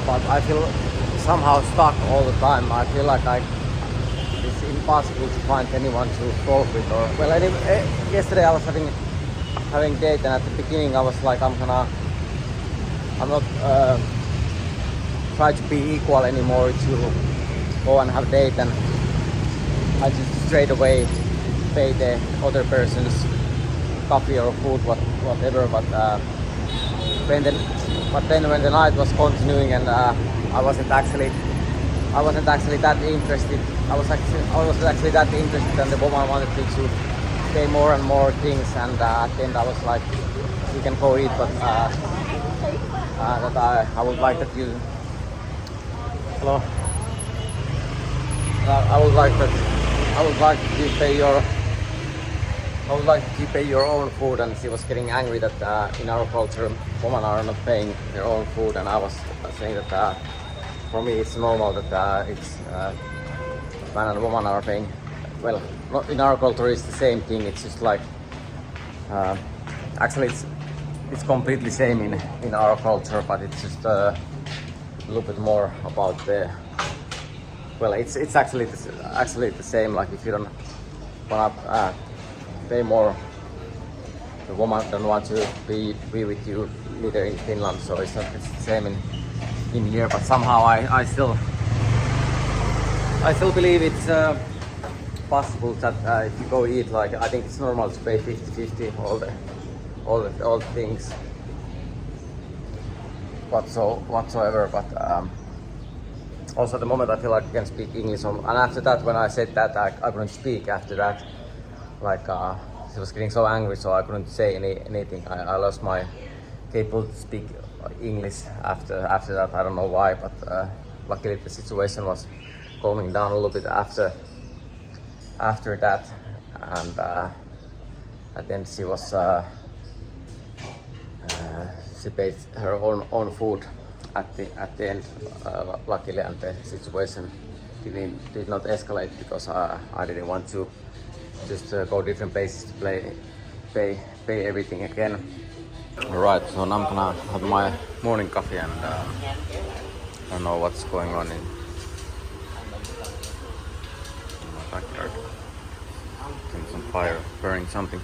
but I feel somehow stuck all the time. I feel like it's impossible to find anyone to talk with. Or well, anyway, yesterday I was having date, and at the beginning I was like, I'm not try to be equal anymore to go and have date, and I just straight away pay the other person's coffee or food, whatever. But when the night was continuing, and I wasn't actually that interested. I was actually that interested, and the woman wanted me to pay more and more things, and at the end I was like, you can go eat, but that I would like that you. Hello. I would like you pay your own food, and she was getting angry that in our culture women are not paying their own food, and I was saying that for me it's normal that it's man and woman are paying. Well, not in our culture it's the same thing. It's just like actually it's completely same in our culture, but it's just a little bit more about the. Well, it's actually the same. Like if you don't wanna pay more, the woman don't want to be with you either in Finland. So it's the same in here. But somehow I still believe it's possible that if you go eat, like I think it's normal to pay 50-50 all the things whatsoever. But also at the moment I feel like I can speak English, and after that when I said that I couldn't speak after that, like she was getting so angry, so I couldn't say anything. I lost my capability to speak English after that. I don't know why, but luckily the situation was calming down a little bit after that, and at the end she was she paid her own food at the end, luckily, and the situation did not escalate because I didn't want to just go different places to pay everything again. Alright, so now I'm gonna have my morning coffee, and I don't know what's going on in my backyard. Getting some fire, burning something.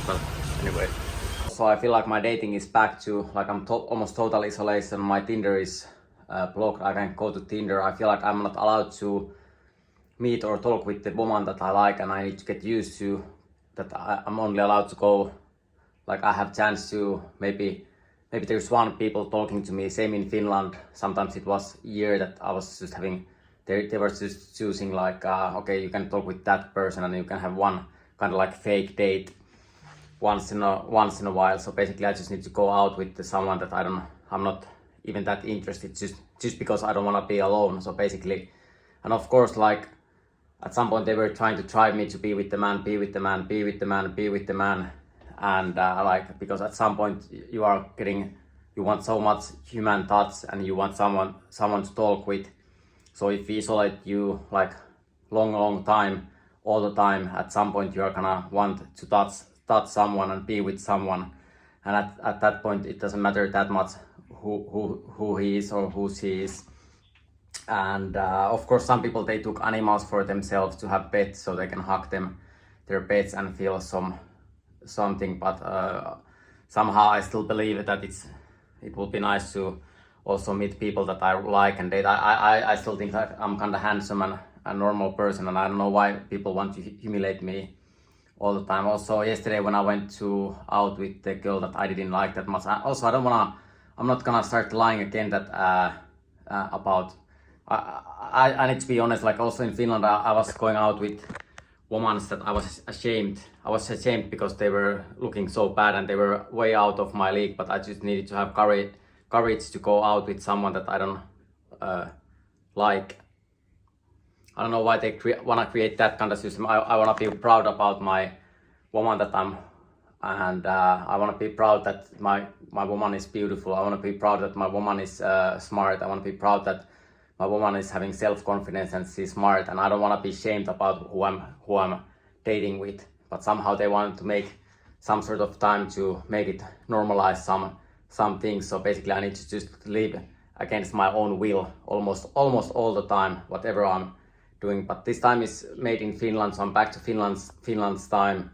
But anyway, so I feel like my dating is back to like I'm almost total isolation. My Tinder is blocked. I can't go to Tinder. I feel like I'm not allowed to meet or talk with the woman that I like, and I need to get used to that. I'm only allowed to go, like I have chance to maybe there's one people talking to me. Same in Finland. Sometimes it was a year that I was just having. They were just choosing like okay, you can talk with that person, and you can have one kind of like fake date once in a while. So basically, I just need to go out with someone that I'm not even that interested, just because I don't want to be alone. So basically, and of course, like at some point they were trying to drive me to be with the man, and like because at some point you want so much human touch, and you want someone to talk with. So if we isolate you like long time, all the time, at some point you are gonna want to touch someone and be with someone, and at that point it doesn't matter that much who he is or who she is. And of course some people, they took animals for themselves to have pets so they can hug their pets and feel something, but somehow I still believe that it would be nice to also meet people that I like and date. I still think that I'm kind of handsome and a normal person, and I don't know why people want to humiliate me all the time. Also yesterday when I went out with the girl that I didn't like that much, I'm not gonna start lying again that about I need to be honest. Like also in Finland I was going out with women that I was ashamed because they were looking so bad and they were way out of my league, but I just needed to have courage to go out with someone that I don't like. I don't know why they want to create that kind of system. I want to be proud about woman that I'm, and I want to be proud that my woman is beautiful. I want to be proud that my woman is smart. I want to be proud that my woman is having self-confidence and she's smart, and I don't want to be ashamed about who I'm dating with. But somehow they want to make some sort of time to make it normalize some things. So basically I need to just live against my own will almost all the time, whatever I'm doing. But this time is made in Finland, so I'm back to Finland's time.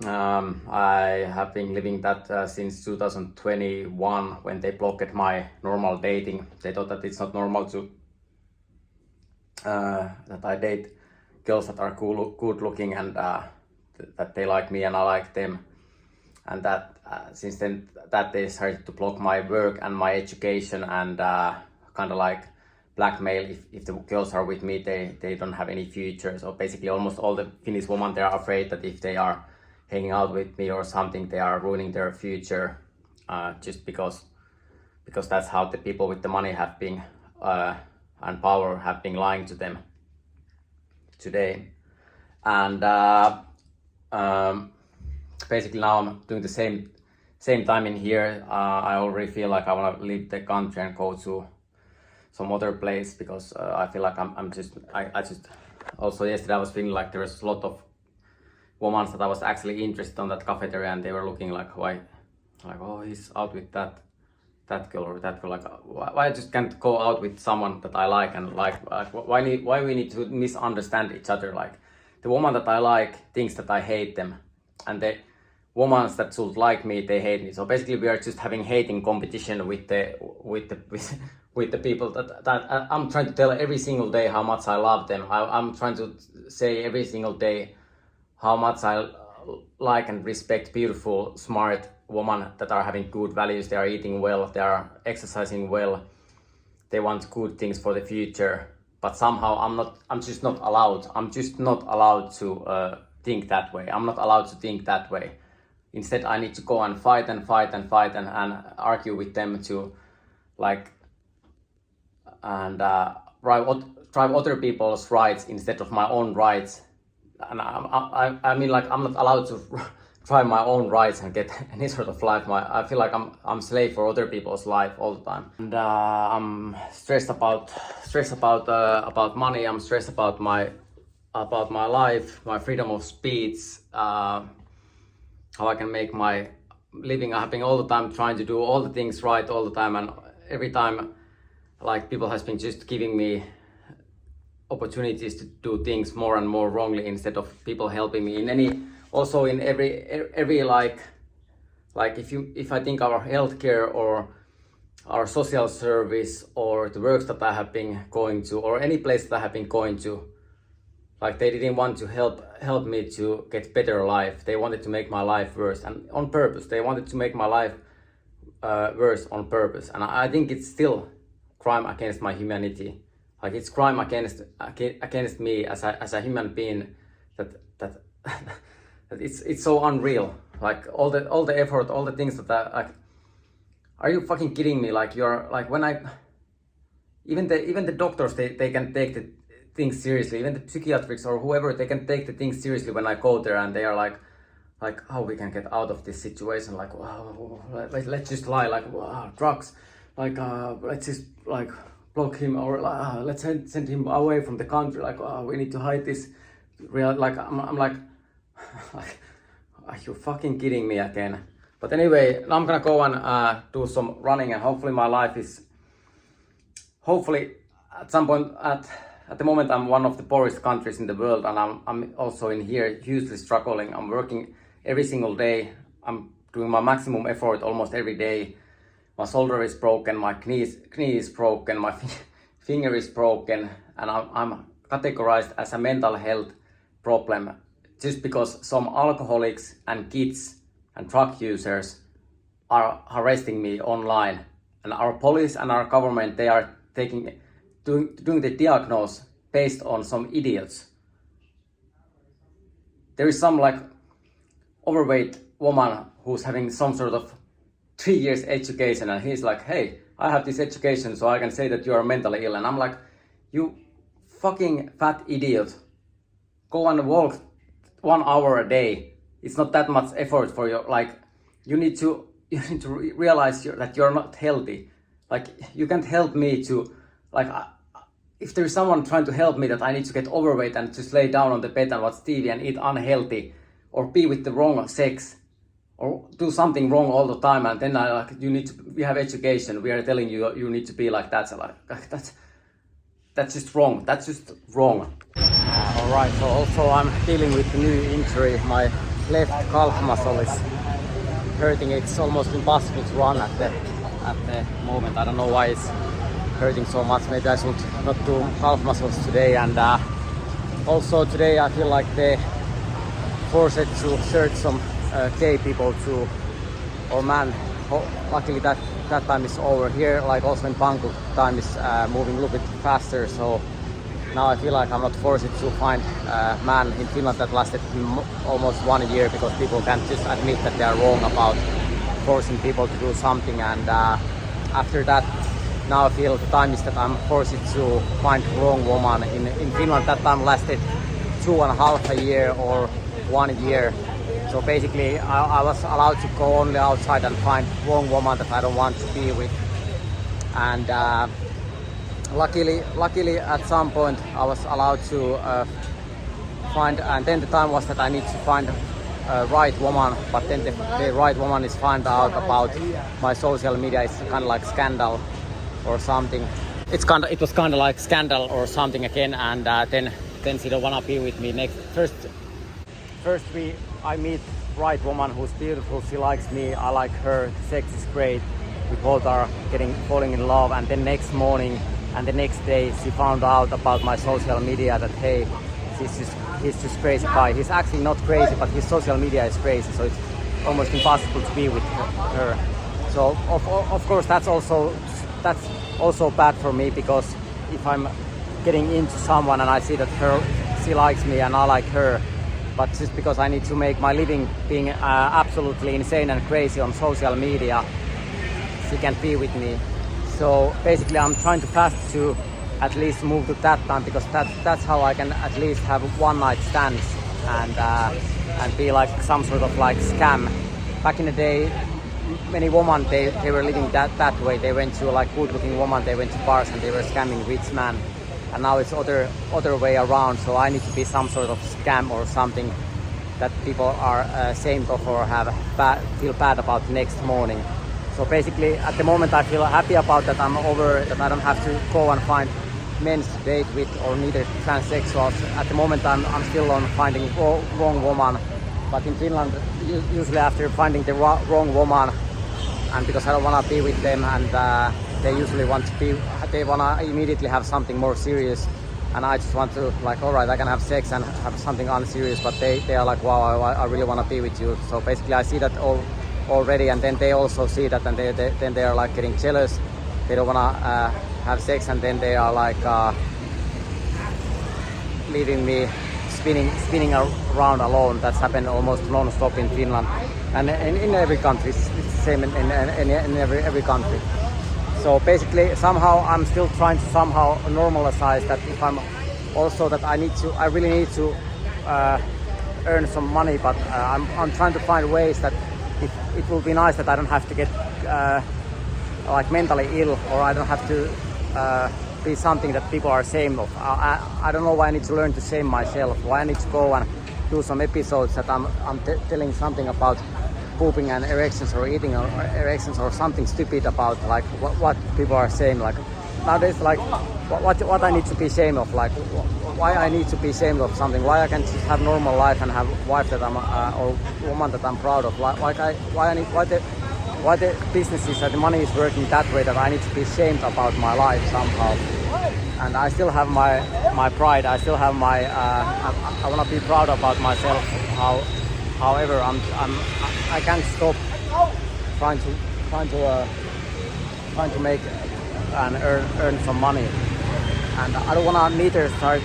I have been living that since 2021, when they blocked my normal dating. They thought that it's not normal to that I date girls that are good looking, and that they like me and I like them. And that since then that they started to block my work and my education, and kind of like blackmail. If the girls are with me, they don't have any future. So basically almost all the Finnish women, they are afraid that if they are hanging out with me or something, they are ruining their future, just because that's how the people with the money have been and power have been lying to them today. And basically now I'm doing the same time in here. I already feel like I want to leave the country and go to some other place, because I feel like I just also yesterday I was feeling like there was a lot of women that I was actually interested on that cafeteria, and they were looking like, why, like, oh, he's out with that girl or that girl. Like, why I just can't go out with someone that I like, and why we need to misunderstand each other? Like, the woman that I like thinks that I hate them, and the women that should like me, they hate me. So basically we are just having hating competition with the people that I'm trying to tell every single day how much I love them. I'm trying to say every single day how much I like and respect beautiful, smart women that are having good values. They are eating well, they are exercising well, they want good things for the future. But somehow I'm just not allowed to think that way. I'm not allowed to think that way. Instead I need to go and fight and argue with them to like drive other people's rights instead of my own rights. And I mean, like, I'm not allowed to try my own rights and get any sort of life. I feel like I'm slave for other people's life all the time. And I'm stressed about money. I'm stressed about my life, my freedom of speech, how I can make my living. I've been all the time trying to do all the things right all the time, and every time, like, people has been just giving me opportunities to do things more and more wrongly instead of people helping me in every like if I think our healthcare or our social service or the works that I have been going to or any place that I have been going to, like, they didn't want to help me to get better life. They wanted to make my life worse, and on purpose. They wanted to make my life worse on purpose. And I think it's still crime against my humanity. Like, it's crime against me as a human being that it's so unreal. Like, all the effort, all the things that like, are you fucking kidding me? Like, you're like, when even the doctors, they can take the things seriously. Even the psychiatrists or whoever, they can take the things seriously when I go there, and they are like how we can get out of this situation. Like, wow, let's just lie, like, wow, drugs, like let's just like block him, or let's send him away from the country. Like, we need to hide this real. Like, I'm like, are you fucking kidding me again? But anyway, now I'm gonna go and do some running, and hopefully my life is, hopefully at some point, at the moment I'm one of the poorest countries in the world, and I'm also in here hugely struggling. I'm working every single day. I'm doing my maximum effort almost every day. My shoulder is broken, my knee is broken, my finger is broken, and I'm categorized as a mental health problem just because some alcoholics and kids and drug users are harassing me online. And our police and our government, they are doing the diagnosis based on some idiots. There is some like overweight woman who's having some sort of 3 years education, and he's like, hey, I have this education so I can say that you are mentally ill. And I'm like, you fucking fat idiot, go and walk 1 hour a day. it's not that much effort for you. Like you need to realize that you're not healthy. Like you can't help me to like if there's someone trying to help me that I need to get overweight and just lay down on the bed and watch TV and eat unhealthy or be with the wrong sex or do something wrong all the time, and then I like we have education, we are telling you you need to be like that. So like that's just wrong. That's just wrong. Alright, so also I'm dealing with the new injury. My left calf muscle is hurting. It's almost impossible to run at the moment. I don't know why it's hurting so much. Maybe I should not do calf muscles today. And also today I feel like they forced to search some gay people to, or man. Luckily that time is over. Here, like also in Bangkok, time is moving a little bit faster. So now I feel like I'm not forced to find a man in Finland. That lasted almost 1 year because people can't just admit that they are wrong about forcing people to do something. And after that, now I feel the time is that I'm forced to find wrong woman. In Finland that time lasted 2.5 years or 1 year. So basically I was allowed to go only outside and find wrong woman that I don't want to be with. And luckily at some point I was allowed to find, and then the time was that I need to find a right woman, but then the right woman is find out about my social media. It's kind of like scandal or something. It was kind of like scandal or something again, and then she don't wanna be with me next. First I meet right woman who's beautiful. She likes me, I like her. Sex is great. We both are falling in love, and then next morning and the next day she found out about my social media that hey, he's just crazy guy. He's actually not crazy, but his social media is crazy, so it's almost impossible to be with her. So of course that's also bad for me, because if I'm getting into someone and I see that she likes me and I like her, but just because I need to make my living being absolutely insane and crazy on social media, she can't be with me. So basically I'm trying to fast to at least move to that time, because that's how I can at least have one night stands and be like some sort of like scam. Back in the day, many women they were living that way. They went to like good looking women, they went to bars and they were scamming rich men. And now it's other way around. So I need to be some sort of scam or something that people are ashamed of or feel bad about next morning. So basically at the moment I feel happy about that. I'm over that. I don't have to go and find men to date with, or neither transsexuals. At the moment I'm still on finding wrong woman. But in Finland, usually after finding the wrong woman, and because I don't want to be with them, and they usually want to immediately have something more serious, and I just want to like, all right, I can have sex and have something unserious, but they are like, wow, I really want to be with you. So basically I see that already, and then they also see that, and then they are like getting jealous. They don't want to have sex, and then they are like leaving me spinning around alone. That's happened almost non-stop in Finland, and in every country. It's the same in every country. So basically somehow I'm still trying to somehow normalize that. If I'm also that I really need to earn some money, but I'm trying to find ways that it will be nice that I don't have to get like mentally ill, or I don't have to be something that people are ashamed of. I don't know why I need to learn to shame myself, why I need to go and do some episodes that I'm telling something about pooping and erections or eating or erections or something stupid about like what people are saying. Like nowadays, like what I need to be ashamed of, like why I need to be ashamed of something, why I can just have normal life and have a wife that I'm or woman that I'm proud of. Why the businesses and the money is working that way that I need to be ashamed about my life somehow. And I still have my pride. I still have my I want to be proud about myself. However, I can't stop trying to make and earn some money. And I don't want to neither start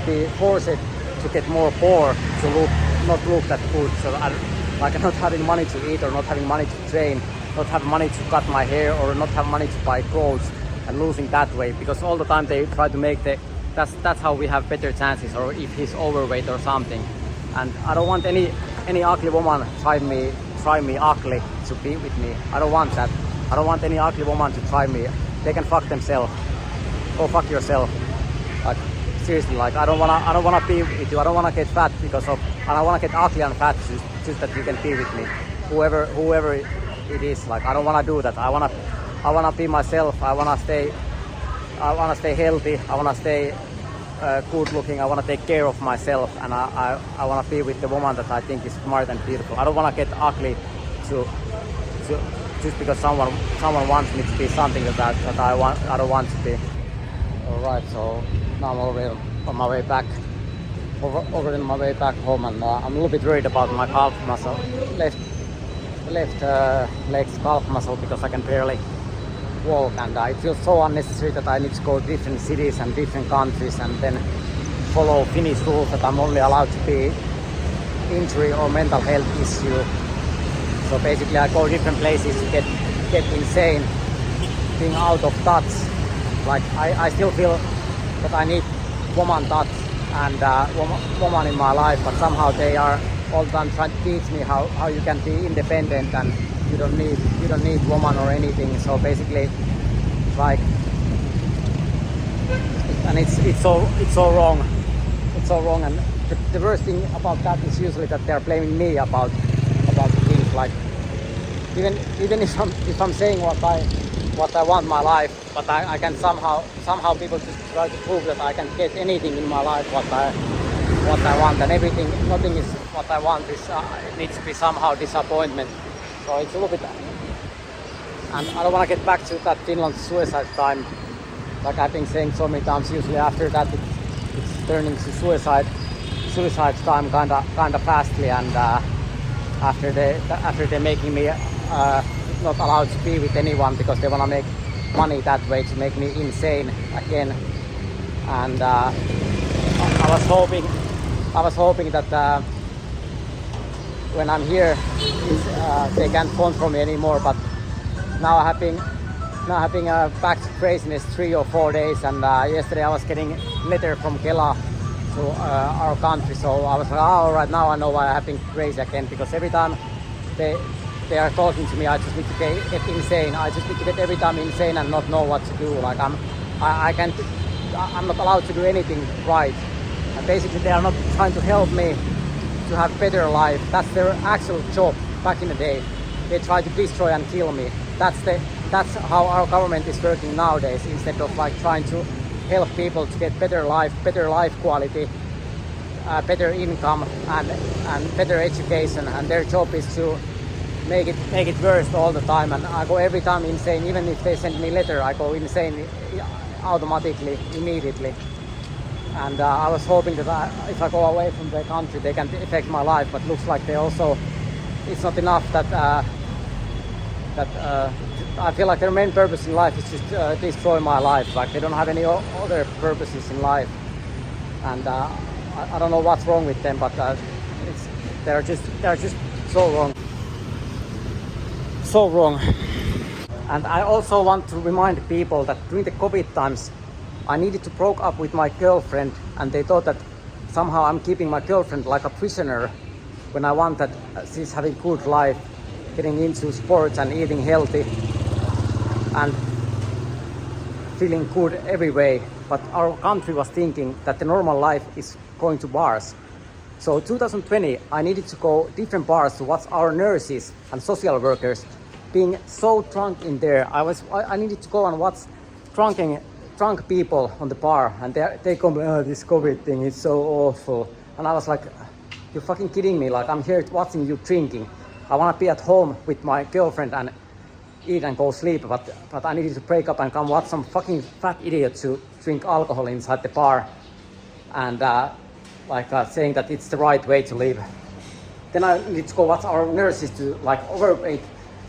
be forced to get more poor to not look that good. So like not having money to eat, or not having money to train, not have money to cut my hair, or not have money to buy clothes, and losing that way, because all the time they try to make that's how we have better chances, or if he's overweight or something. And I don't want any any ugly woman try me ugly to be with me. I don't want that. I don't want any ugly woman to try me. They can fuck themselves. Go fuck yourself. Like seriously, like I don't wanna be with you. I don't wanna get fat because of. I don't wanna get ugly and fat just that you can be with me. Whoever it is, like I don't wanna do that. I wanna be myself. I wanna stay healthy. I wanna stay good looking. I wanna take care of myself, and I wanna be with the woman that I think is smart and beautiful. I don't wanna get ugly to just because someone wants me to be something that I don't want to be. Alright, so now I'm already on my way back. Already on my way back home, and I'm a little bit worried about my calf muscle, left leg's calf muscle, because I can barely walk, and it feels so unnecessary that I need to go to different cities and different countries and then follow Finnish rules that I'm only allowed to be injury or mental health issue. So basically I go different places to get insane, being out of touch. Like I still feel that I need woman touch and woman in my life, but somehow they are all the time trying to teach me how you can be independent and you don't need woman or anything. So basically like, and it's so wrong. It's so wrong, and the worst thing about that is usually that they're blaming me about things. Like even if I'm saying what I want my life, but I can somehow people just try to prove that I can get anything in my life what I want, and nothing is what I want. Is it needs to be somehow disappointment. So it's a little bit, and I don't want to get back to that Finland suicide time. Like I've been saying so many times, usually after that it's turning to suicide time kinda fastly, and after they're making me not allowed to be with anyone because they wanna make money that way to make me insane again. And I was hoping that when I'm here they can't control me anymore, but now having back to craziness 3 or 4 days, and yesterday I was getting letter from Kela to our country, so I was like, oh, alright, now I know why I have been crazy again, because every time they are talking to me, I just need to get insane. I just need to get every time insane and not know what to do. Like I'm not allowed to do anything right. And basically they are not trying to help me to have better life. That's their actual job. Back in the day, they try to destroy and kill me. That's how our government is working nowadays. Instead of like trying to help people to get better life quality, better income and better education, and their job is to make it worse all the time. And I go every time insane. Even if they send me letter, I go insane automatically, immediately. And I was hoping that if I go away from the country, they can affect my life. But looks like they also, it's not enough that I feel like their main purpose in life is just destroy my life. Like they don't have any other purposes in life. And I don't know what's wrong with them, but they're just so wrong. So wrong. And I also want to remind people that during the COVID times, I needed to break up with my girlfriend, and they thought that somehow I'm keeping my girlfriend like a prisoner when I want that she's having good life, getting into sports and eating healthy and feeling good every way. But our country was thinking that the normal life is going to bars. So 2020, I needed to go different bars to watch our nurses and social workers being so drunk in there. I needed to go and watch drunk people on the bar, and they come, oh, this COVID thing is so awful. And I was like, you're fucking kidding me. Like I'm here watching you drinking. I want to be at home with my girlfriend and eat and go sleep, but I needed to break up and come watch some fucking fat idiot to drink alcohol inside the bar and saying that it's the right way to live. Then I need to go watch our nurses to like overweight,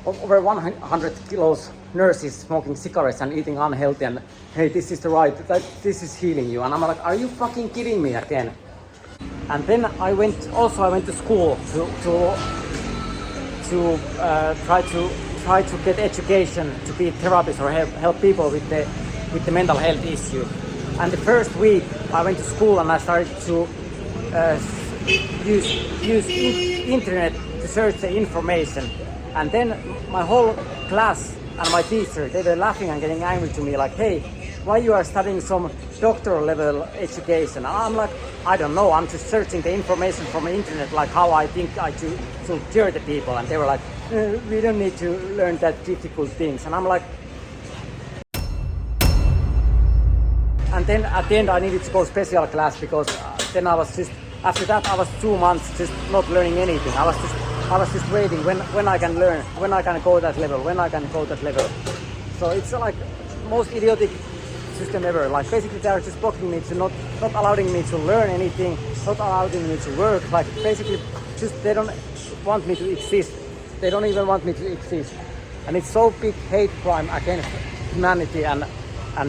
over 100 kilos nurses smoking cigarettes and eating unhealthy, and hey, this is the right, this is healing you. And I'm like, are you fucking kidding me again? And then I went to school to try to get education to be a therapist or help people with the mental health issue. And the first week I went to school and I started to use internet to search the information. And then my whole class and my teacher, they were laughing and getting angry to me like, hey, why you are studying some doctoral level education? And I'm like, I don't know, I'm just searching the information from the internet, like how I think I should cure the people. And they were like, we don't need to learn that difficult things. And I'm like, and then at the end I needed to go special class because then I was just, after that I was 2 months just not learning anything. I was just waiting when I can learn, when I can go that level, when I can go that level. So it's like most idiotic system ever. Like basically they are just blocking me to not allowing me to learn anything, not allowing me to work. Like basically just they don't want me to exist. They don't even want me to exist. And it's so big hate crime against humanity and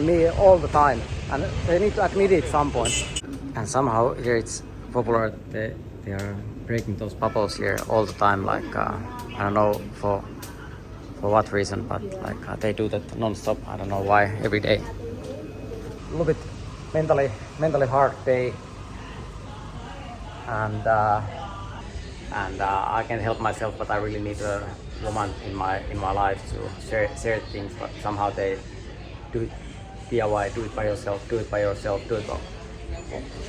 me all the time. And they need to admit it at some point. And somehow here it's popular, they are breaking those bubbles here all the time, like I don't know for what reason, but like they do that non-stop. I don't know why, every day. A little bit mentally hard day, and I can't help myself, but I really need a woman in my life to share things, but somehow they do it DIY, do it by yourself, do it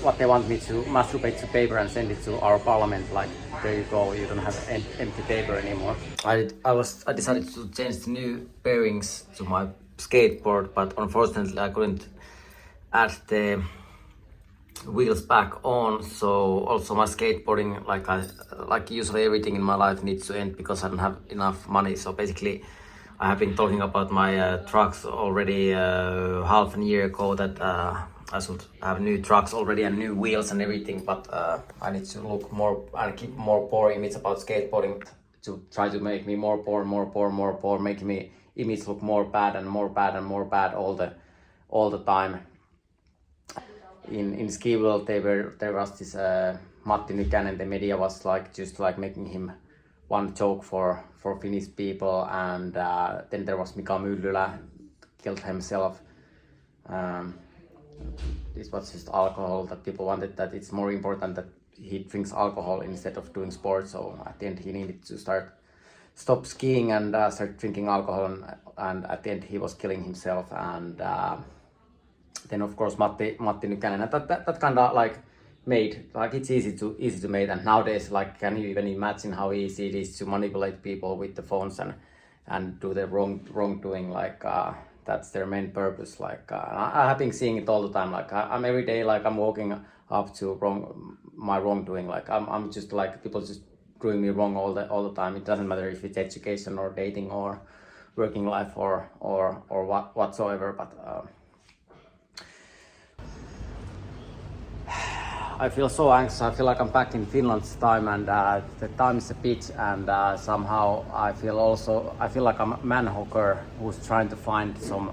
what they want me to masturbate to paper and send it to our parliament, like there you go, you don't have empty paper anymore. I decided to change the new bearings to my skateboard, but unfortunately I couldn't add the wheels back on, so also my skateboarding, like usually everything in my life needs to end because I don't have enough money. So basically I have been talking about my trucks already half a year ago that I should have new trucks already and new wheels and everything, but I need to look more and keep more poor image about skateboarding to try to make me more poor, making me image look more bad all the time. In ski world there was this Matti Nykänen, the media was like just like making him one joke for Finnish people, and then there was Mika Myllylä killed himself. This was just alcohol, that people wanted that it's more important that he drinks alcohol instead of doing sports. So at the end he needed to stop skiing and start drinking alcohol, and at the end he was killing himself. And then of course Matti Nykänen, that kind of like made, like it's easy to make, and nowadays like can you even imagine how easy it is to manipulate people with the phones and do the wrongdoing, like that's their main purpose. Like I have been seeing it all the time, like I'm every day, like I'm walking up to my wrongdoing, like I'm just like people just doing me wrong all the time. It doesn't matter if it's education or dating or working life or whatsoever, but I feel so anxious. I feel like I'm back in Finland's time, and the time is a bitch, and somehow I feel like I'm a man hooker who's trying to find some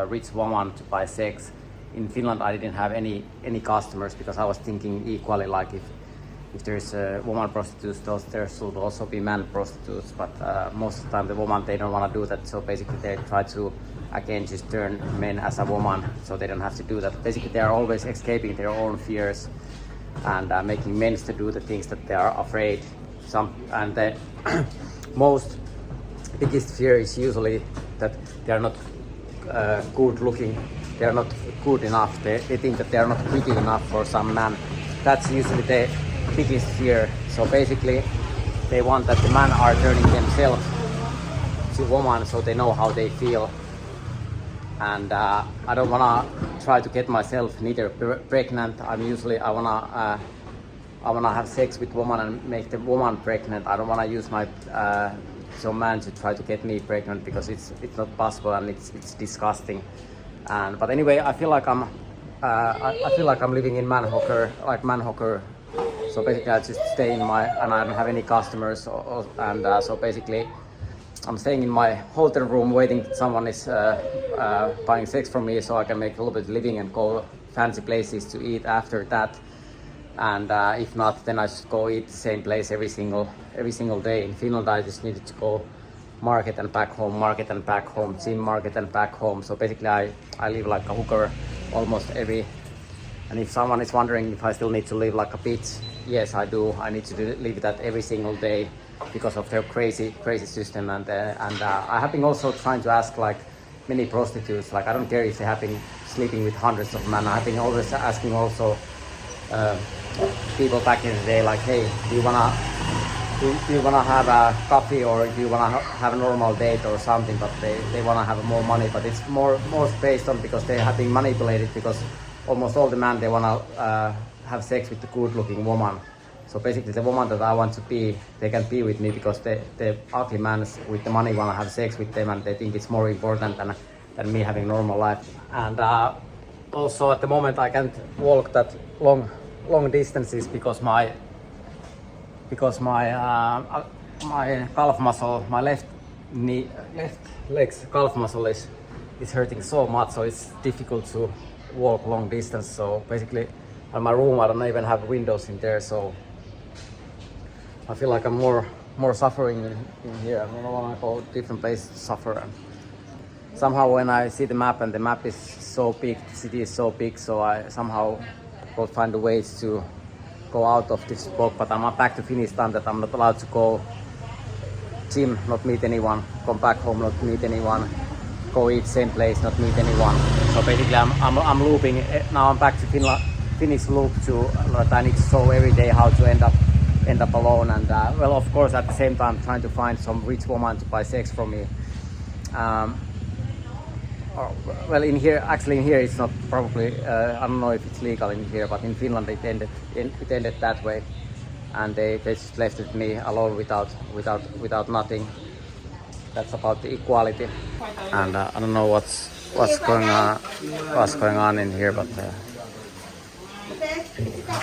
rich woman to buy sex. In Finland I didn't have any customers because I was thinking equally, like if there's woman prostitutes, there should also be man prostitutes, but most of the time the woman, they don't want to do that, so basically they try to again just turn men as a woman so they don't have to do that. Basically they are always escaping their own fears and making men to do the things that they are afraid. And the most biggest fear is usually that they are not good looking, they are not good enough, they think that they are not pretty enough for some man. That's usually the biggest fear. So basically they want that the men are turning themselves to woman so they know how they feel. And I don't wanna try to get myself neither pregnant. I wanna have sex with woman and make the woman pregnant. I don't wanna use my some man to try to get me pregnant because it's not possible and it's disgusting. But anyway, I feel like I'm living in man hooker. So basically I just stay and I don't have any customers, and so basically I'm staying in my hotel room waiting that someone is buying sex from me so I can make a little bit of living and go fancy places to eat after that. And if not, then I just go eat the same place every single day. In Finland I just needed to go market and back home, gym, market and back home. So basically I live like a hooker almost every And if someone is wondering if I still need to live like a bitch, yes, I do. I need to live that every single day because of their crazy system. And I have been also trying to ask like many prostitutes, like I don't care if they have been sleeping with hundreds of men. I've been always asking also people back in the day, like, hey, do you wanna have a coffee or do you wanna have a normal date or something? But they wanna have more money. But it's more based on because they have been manipulated because almost all the men they wanna have sex with the good-looking woman. So basically, the woman that I want to be, they can be with me because the ugly men with the money wanna have sex with them, and they think it's more important than me having normal life. And also at the moment, I can't walk that long distances because my calf muscle, my left leg's calf muscle is hurting so much, so it's difficult to walk long distance. So basically, in my room, I don't even have windows in there, so I feel like I'm more suffering in here. I don't want to go different places to suffer. And somehow when I see the map and the map is so big, the city is so big, so I somehow will find a ways to go out of this spot. But I'm back to Finnish time that I'm not allowed to go gym, not meet anyone, come back home, not meet anyone, go eat same place, not meet anyone. So basically I'm looping. Now I'm back to Finnish loop to that I need to show every day how to end up alone. And well, of course, at the same time trying to find some rich woman to buy sex from me. Well, in here it's not probably. I don't know if it's legal in here, but in Finland it ended that way, and they just left me alone without nothing. That's about the equality, and I don't know what's going on in here, but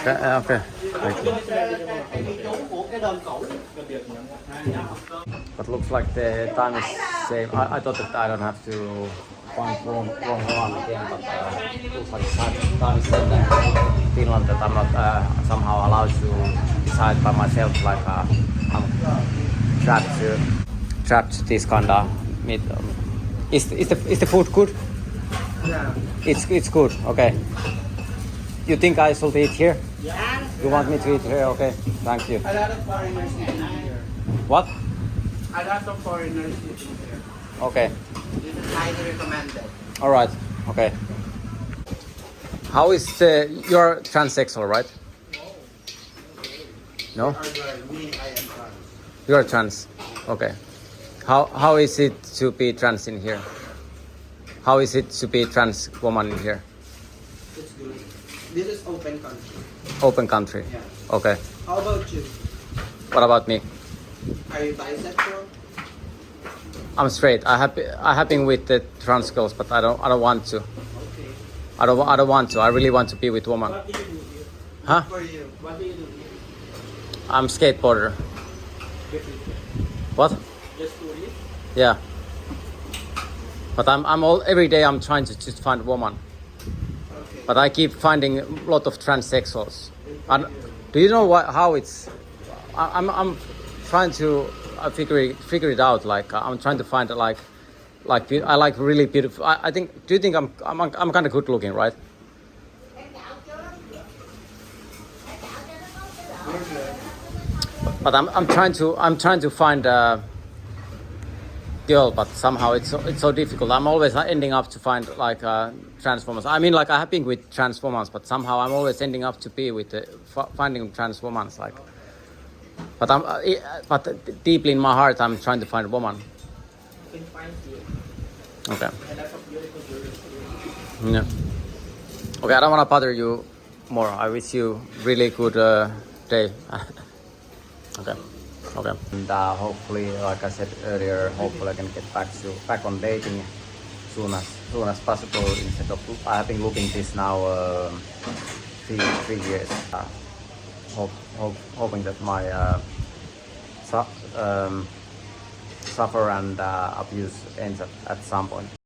okay. Thank you. But looks like the time is same. I thought that I don't have to find wrong one again, but looks like time is same in Finland that I'm not somehow allowed to decide by myself. Like I'm trapped to this kind of meat. Is the food good? Yeah. It's good. Okay. You think I should eat here? Yeah. You want me to eat here? Okay. Thank you. A lot of foreigners eating here. What? A lot of foreigners eating here. Okay. This is highly recommended. All right. Okay. How is you're transsexual, right? No. Me, I am trans. You're trans. Okay. How is it to be trans in here? How is it to be trans woman in here? It's good. This is open country. Open country. Yeah. Okay. How about you? What about me? Are you bisexual? I'm straight. I have been with the trans girls, but I don't want to. Okay. I don't want to. I really want to be with woman. What do you do here? Huh? For you, what do you do here? I'm skateboarder. What? Just tourist? Yeah. But every day I'm trying to just find a woman. Okay. But I keep finding a lot of transsexuals. And do you know how it's? I'm trying to figure it out. Like I'm trying to find like I like really beautiful. I think. Do you think I'm kind of good looking, right? But I'm trying to find a girl, but somehow it's so difficult. I'm always ending up to find like transformers. I mean, like I have been with transformers, but somehow I'm always ending up to be with finding transformers. Like, but deeply in my heart, I'm trying to find a woman. You can find you. Okay. A lot of beautiful girls. Yeah. Okay, I don't want to bother you more. I wish you really good day. Okay. Okay. And hopefully, like I said earlier, hopefully I can get back on dating soon as possible. Instead of I have been looking this now 3 years. Hoping that my suffer and abuse ends at some point.